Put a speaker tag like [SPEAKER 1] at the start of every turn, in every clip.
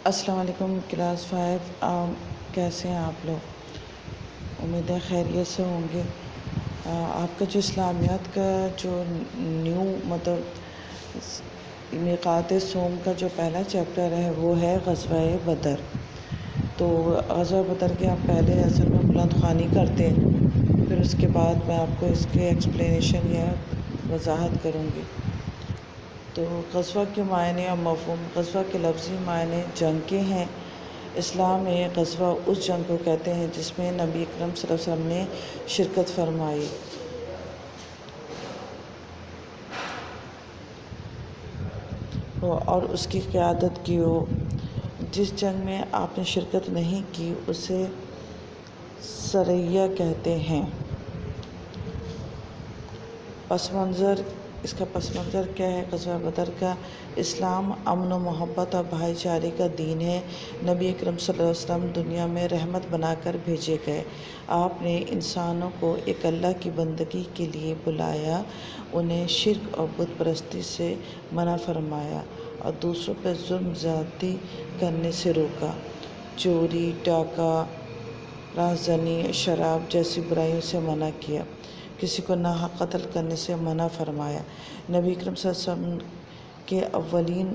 [SPEAKER 1] السلام علیکم کلاس 5، کیسے ہیں آپ لوگ؟ امید ہے خیریت سے ہوں گے۔ آپ کا جو اسلامیات کا جو نیو میقات صوم کا جو پہلا چیپٹر ہے وہ ہے غزوہ بدر۔ تو غزوہ بدر کے ہم پہلے اصل میں بلند خوانی کرتے ہیں، پھر اس کے بعد میں آپ کو اس کے ایکسپلینیشن یا وضاحت کروں گی۔ تو غزوہ کے معنی اور مفہوم۔ غزوہ کے لفظی معنی جنگ کے ہیں۔ اسلام میں غزوہ اس جنگ کو کہتے ہیں جس میں نبی اکرم صلی اللہ علیہ وسلم نے شرکت فرمائی اور اس کی قیادت کی ہو۔ جس جنگ میں آپ نے شرکت نہیں کی اسے سریہ کہتے ہیں۔ اس کا پس منظر کیا ہے غزوہ بدر کا؟ اسلام امن و محبت اور بھائی چارے کا دین ہے۔ نبی اکرم صلی اللہ علیہ وسلم دنیا میں رحمت بنا کر بھیجے گئے۔ آپ نے انسانوں کو ایک اللہ کی بندگی کے لیے بلایا، انہیں شرک اور بت پرستی سے منع فرمایا اور دوسروں پر ظلم زیادتی کرنے سے روکا۔ چوری، ڈاکہ، رازداری، شراب جیسی برائیوں سے منع کیا۔ کسی کو ناحق قتل کرنے سے منع فرمایا۔ نبی اکرم صلی اللہ علیہ وسلم کے اولین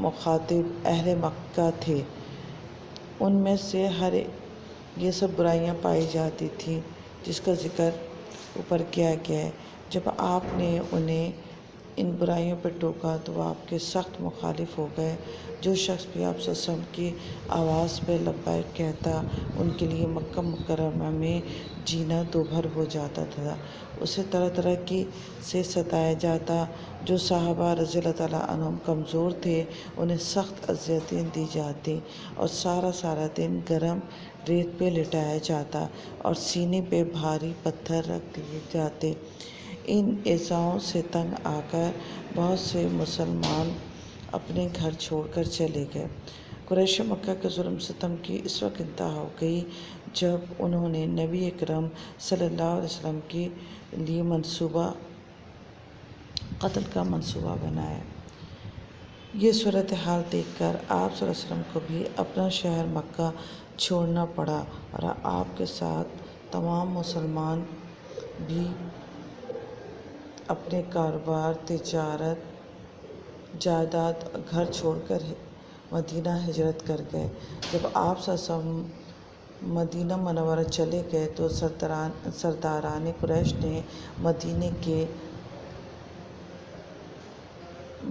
[SPEAKER 1] مخاطب اہل مکہ تھے۔ ان میں سے ہر یہ سب برائیاں پائی جاتی تھیں جس کا ذکر اوپر کیا گیا ہے۔ جب آپ نے انہیں ان برائیوں پر ٹوکا تو وہ آپ کے سخت مخالف ہو گئے۔ جو شخص بھی آپ صلی اللہ علیہ وسلم کی آواز پہ لبیک کہتا، ان کے لیے مکہ مکرمہ میں جینا دوبھر ہو جاتا تھا۔ اسے طرح طرح سے ستایا جاتا۔ جو صحابہ رضی اللہ تعالیٰ عنہم کمزور تھے انہیں سخت اذیتیں دی جاتی اور سارا دن گرم ریت پہ لٹایا جاتا اور سینے پہ بھاری پتھر رکھ دیے جاتے۔ ان ایذاؤں سے تنگ آ کر بہت سے مسلمان اپنے گھر چھوڑ کر چلے گئے۔ قریش مکہ کے ظلم ستم کی اس وقت انتہا ہو گئی جب انہوں نے نبی اکرم صلی اللہ علیہ وسلم کے لیے قتل کا منصوبہ بنایا۔ یہ صورتحال دیکھ کر آپ صلی اللہ علیہ وسلم کو بھی اپنا شہر مکہ چھوڑنا پڑا اور آپ کے ساتھ تمام مسلمان بھی اپنے کاروبار، تجارت، جائیداد اور گھر چھوڑ کر مدینہ ہجرت کر گئے۔ جب آپ صلی اللہ علیہ وسلم مدینہ منورہ چلے گئے تو سرداران قریش نے مدینہ کے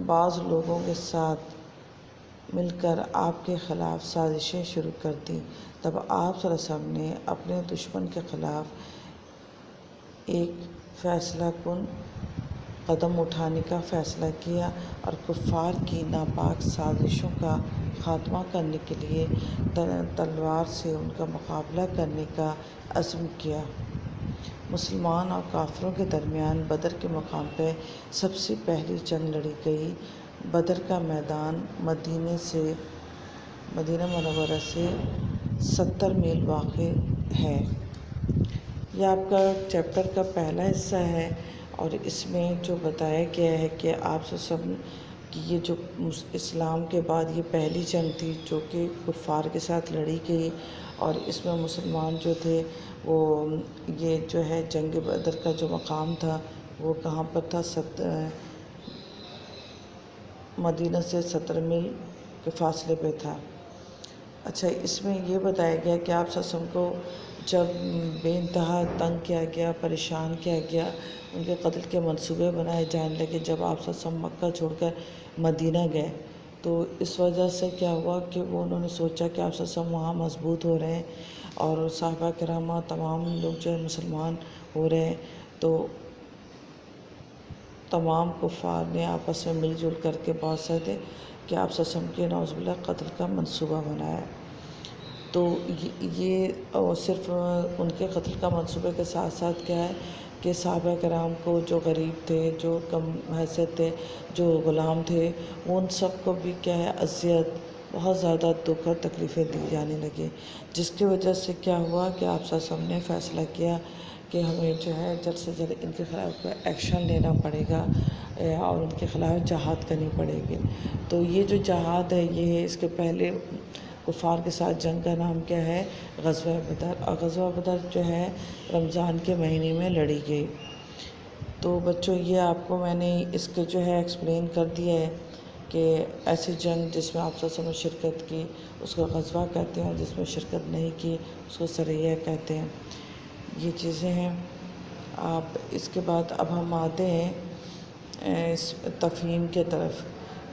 [SPEAKER 1] بعض لوگوں کے ساتھ مل کر آپ کے خلاف سازشیں شروع کر دیں۔ تب آپ صلی اللہ علیہ وسلم نے اپنے دشمن کے خلاف ایک فیصلہ کن قدم اٹھانے کا فیصلہ کیا اور کفار کی ناپاک سازشوں کا خاتمہ کرنے کے لیے تلوار سے ان کا مقابلہ کرنے کا عزم کیا۔ مسلمان اور کافروں کے درمیان بدر کے مقام پہ سب سے پہلی جنگ لڑی گئی۔ بدر کا میدان مدینہ منورہ سے 70 میل واقع ہے۔ یہ آپ کا چیپٹر کا پہلا حصہ ہے اور اس میں جو بتایا گیا ہے کہ آپ صلی اللہ علیہ وسلم کی یہ جو اسلام کے بعد یہ پہلی جنگ تھی جو کہ کفار کے ساتھ لڑی گئی اور اس میں مسلمان جو تھے وہ یہ جو ہے جنگ بدر کا جو مقام تھا وہ کہاں پر تھا؟ مدینہ سے 70 میل کے فاصلے پہ تھا۔ اچھا، اس میں یہ بتایا گیا کہ آپ صلی اللہ علیہ وسلم کو جب بے انتہا تنگ کیا گیا، پریشان کیا گیا، ان کے قتل کے منصوبے بنائے جانے لگے جب آپ صلی اللہ علیہ وسلم مکہ چھوڑ کر مدینہ گئے، تو اس وجہ سے کیا ہوا کہ انہوں نے سوچا کہ آپ صلی اللہ علیہ وسلم وہاں مضبوط ہو رہے ہیں اور صحابہ کرام تمام لوگ جو ہے مسلمان ہو رہے ہیں، تو تمام کفار نے آپس میں مل جل کر کے بہت سے تھے کہ آپ صلی اللہ علیہ وسلم کے نعوذ باللہ قتل کا منصوبہ بنایا۔ تو یہ صرف ان کے قتل کا منصوبے کے ساتھ ساتھ کیا ہے کہ صحابہ کرام کو جو غریب تھے، جو کم حیثیت تھے، جو غلام تھے، ان سب کو بھی کیا ہے اذیت، بہت زیادہ دکھ اور تکلیفیں دی جانے لگی، جس کی وجہ سے کیا ہوا کہ آپ صلی اللہ علیہ وسلم نے فیصلہ کیا کہ ہمیں جو ہے جلد سے جلد ان کے خلاف ایکشن لینا پڑے گا، اور ان کے خلاف جہاد کرنی پڑے گی۔ تو یہ جو جہاد ہے یہ ہے، اس کے پہلے کفار کے ساتھ جنگ کا نام کیا ہے؟ غزوہ بدر۔ اور غزوہ بدر جو ہے رمضان کے مہینے میں لڑی گئی۔ تو بچوں یہ آپ کو میں نے اس کے جو ہے ایکسپلین کر دیا ہے کہ ایسی جنگ جس میں آپ صلی اللہ علیہ وسلم نے شرکت کی اس کو غزوہ کہتے ہیں، جس میں شرکت نہیں کی اس کو سریہ کہتے ہیں۔ یہ چیزیں ہیں۔ آپ اس کے بعد اب ہم آتے ہیں اس تفہیم کے طرف۔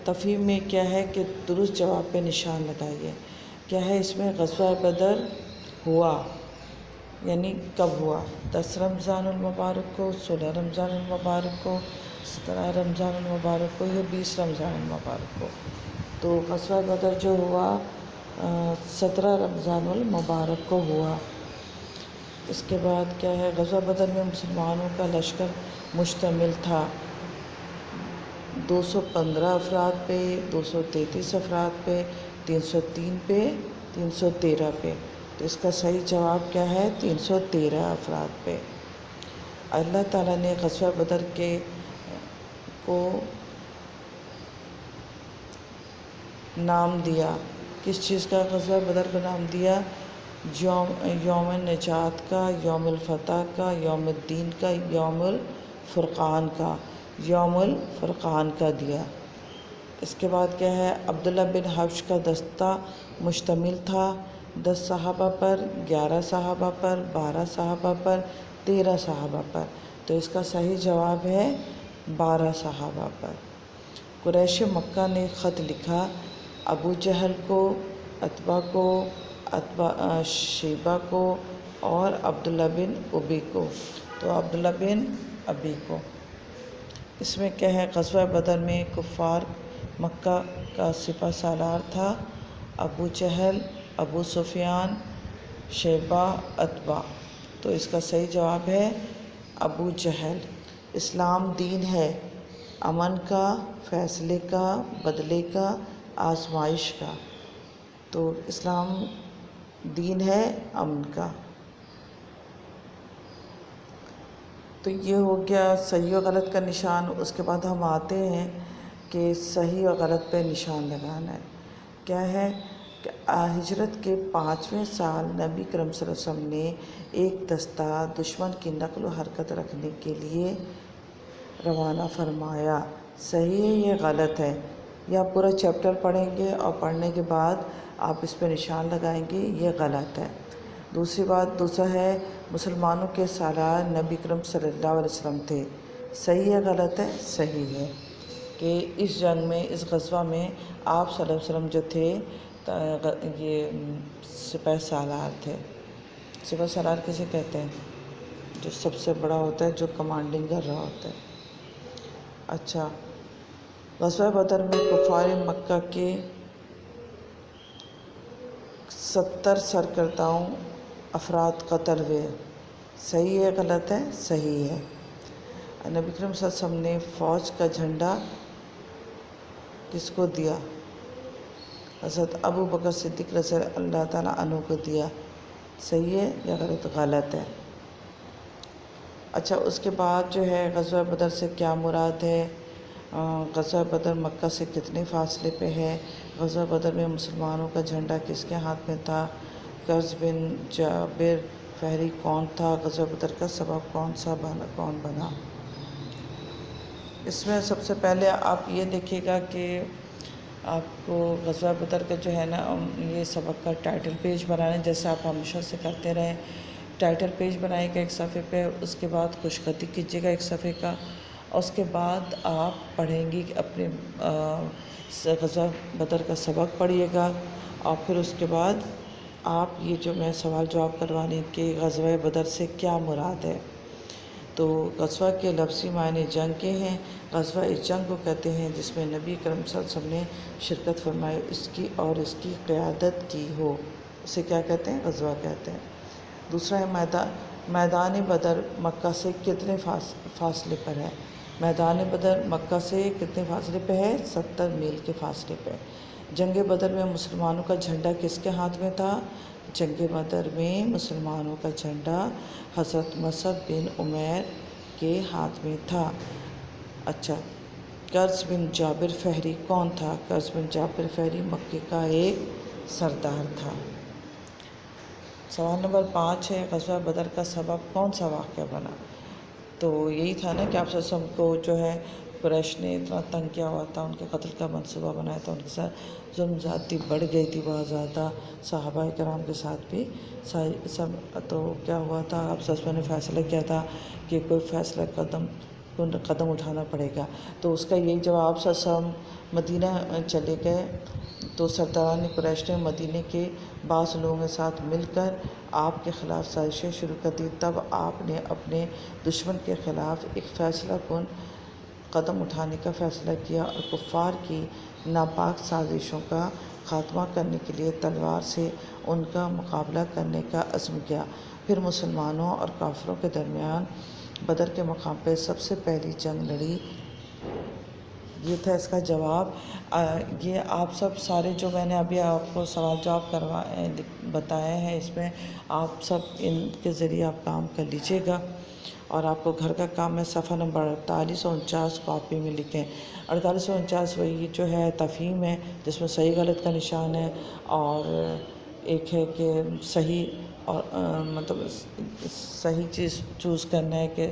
[SPEAKER 1] تفہیم میں کیا ہے کہ درست جواب پہ نشان لگائیے۔ کیا ہے اس میں؟ غزوہ بدر ہوا یعنی کب ہوا؟ 10 رمضان المبارک کو، 16 رمضان المبارک کو، 17 رمضان المبارک کو یا 20 رمضان المبارک کو؟ تو غزوہ بدر جو ہوا 17 رمضان المبارک کو ہوا۔ اس کے بعد کیا ہے؟ غزوہ بدر میں مسلمانوں کا لشکر مشتمل تھا 215 افراد پہ، 233 افراد پہ، 303 پہ، 313 پہ۔ تو اس کا صحیح جواب کیا ہے؟ 313 افراد پہ۔ اللہ تعالیٰ نے غزوہ بدر کو نام دیا، کس چیز کا غزوہ بدر کو نام دیا؟ یوم نجات کا، یوم الفتح کا، یوم الدین کا، یوم الفرقان کا، یوم الفرقان کا دیا۔ اس کے بعد کیا ہے؟ عبداللہ بن حبش کا دستہ مشتمل تھا 10 صحابہ پر، 11 صحابہ پر، 12 صحابہ پر، 13 صحابہ پر۔ تو اس کا صحیح جواب ہے 12 صحابہ پر۔ قریش مکہ نے خط لکھا ابو جہل کو، عتبہ کو، شیبہ کو اور عبداللہ بن ابی کو۔ تو عبداللہ بن ابی کو۔ اس میں کیا ہے؟ غزوہ بدر میں کفار مکہ کا سپہ سالار تھا ابو جہل، ابو سفیان، شیبہ، عتبہ۔ تو اس کا صحیح جواب ہے ابو جہل۔ اسلام دین ہے امن کا، فیصلے کا، بدلے کا، آزمائش کا۔ تو اسلام دین ہے امن کا۔ تو یہ ہو گیا صحیح و غلط کا نشان۔ اس کے بعد ہم آتے ہیں کہ صحیح و غلط پہ نشان لگانا ہے۔ کیا ہے کہ ہجرت کے 5ویں سال نبی کرم صلی اللہ علیہ وسلم نے ایک دستہ دشمن کی نقل و حرکت رکھنے کے لیے روانہ فرمایا۔ صحیح ہے یہ غلط ہے؟ یا پورا چیپٹر پڑھیں گے اور پڑھنے کے بعد آپ اس پہ نشان لگائیں گے یہ غلط ہے۔ دوسرا ہے مسلمانوں کے سالار نبی کرم صلی اللہ علیہ وسلم تھے۔ صحیح ہے غلط ہے؟ صحیح ہے کہ اس جنگ میں، اس غزوہ میں آپ صلی اللہ علیہ وسلم جو تھے یہ سپہ سالار تھے۔ سپہ سالار کسے کہتے ہیں؟ جو سب سے بڑا ہوتا ہے، جو کمانڈنگ کر رہا ہوتا ہے۔ اچھا، غزوہ بدر میں کفار مکہ کے 70 سرکرداؤں افراد قتل ہوئے۔ صحیح ہے غلط ہے؟ صحیح ہے۔ نبی کریم صلی اللہ علیہ وسلم نے فوج کا جھنڈا کس کو دیا؟ حضرت ابو بکر صدیق رضی اللہ تعالیٰ عنہ کو دیا۔ صحیح ہے یا غلط؟ غلط ہے۔ اچھا، اس کے بعد جو ہے غزوہ بدر سے کیا مراد ہے؟ غزوہ بدر مکہ سے کتنے فاصلے پہ ہے؟ غزوہ بدر میں مسلمانوں کا جھنڈا کس کے ہاتھ میں تھا؟ قرظ بن جابر فہری کون تھا؟ غزوہ بدر کا سبب کون بنا؟ اس میں سب سے پہلے آپ یہ دیکھیے گا کہ آپ کو غزوہ بدر کا جو ہے نا یہ سبق کا ٹائٹل پیج بنانا ہے، جیسے آپ ہمیشہ سے کرتے رہیں۔ ٹائٹل پیج بنائے گا ایک صفحے پہ، اس کے بعد خوش خطی کیجیے گا ایک صفحے کا، اور اس کے بعد آپ پڑھیں گی اپنے غزوہ بدر کا سبق پڑھیے گا، اور پھر اس کے بعد آپ یہ جو میں سوال جواب کروانے کہ غزوہ بدر سے کیا مراد ہے۔ تو غزوہ کے لفظی معنی جنگ کے ہیں۔ غزوہ اس جنگ کو کہتے ہیں جس میں نبی کرم صلی اللہ علیہ وسلم نے شرکت فرمائی اس کی قیادت کی ہو، اسے کیا کہتے ہیں؟ غزوہ کہتے ہیں۔ دوسرا ہے میدان بدر مکہ سے کتنے فاصلے پر ہے؟ میدان بدر مکہ سے کتنے فاصلے پہ ہے؟ 70 میل کے فاصلے پہ۔ جنگ بدر میں مسلمانوں کا جھنڈا کس کے ہاتھ میں تھا؟ جنگ بدر میں مسلمانوں کا جھنڈا حضرت مصعب بن عمیر کے ہاتھ میں تھا۔ اچھا، قرظ بن جابر فہری کون تھا؟ قرظ بن جابر فہری مکے کا ایک سردار تھا۔ سوال نمبر 5 ہے، غزوہ بدر کا سبب کون سا واقعہ بنا؟ تو یہی تھا نا کہ آپ صلی اللہ علیہ وسلم کو جو ہے قریش نے اتنا تنگ کیا ہوا تھا، ان کے قتل کا منصوبہ بنایا تھا، ان کے ساتھ ظلم زیادتی بڑھ گئی تھی بہت زیادہ، صحابہ کرام کے ساتھ بھی سب۔ تو کیا ہوا تھا، آپ صلی اللہ علیہ وسلم نے فیصلہ کیا تھا کہ کوئی فیصلہ قدم اٹھانا پڑے گا۔ تو اس کا یہی جواب صلی اللہ علیہ وسلم مدینہ چلے گئے، تو سرداران قریش نے مدینہ کے بعض لوگوں کے ساتھ مل کر آپ کے خلاف سازشیں شروع کر دی۔ تب آپ نے اپنے دشمن کے خلاف ایک فیصلہ کن قدم اٹھانے کا فیصلہ کیا اور کفار کی ناپاک سازشوں کا خاتمہ کرنے کے لیے تلوار سے ان کا مقابلہ کرنے کا عزم کیا۔ پھر مسلمانوں اور کافروں کے درمیان بدر کے مقام پہ سب سے پہلی جنگ لڑی۔ یہ تھا اس کا جواب۔ یہ آپ سب سارے جو میں نے ابھی آپ کو سوال جواب بتائے ہیں، اس میں آپ سب ان کے ذریعے آپ کام کر لیجیے گا، اور آپ کو گھر کا کام ہے صفحہ نمبر 48 اور 49 کاپی میں لکھیں۔ 48 اور 49 وہی جو ہے تفہیم ہے جس میں صحیح غلط کا نشان ہے، اور ایک ہے کہ صحیح اور مطلب صحیح چیز چوز کرنا ہے کہ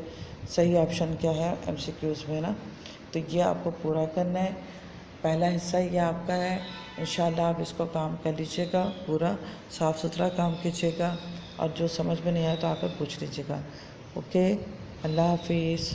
[SPEAKER 1] صحیح آپشن کیا ہے MCQs میں نا، تو یہ آپ کو پورا کرنا ہے۔ پہلا حصہ یہ آپ کا ہے، انشاءاللہ آپ اس کو کام کر لیجیے گا، پورا صاف ستھرا کام کیجیے گا، اور جو سمجھ میں نہیں آیا تو آ کر پوچھ لیجیے گا۔ اوکے، اللہ حافظ۔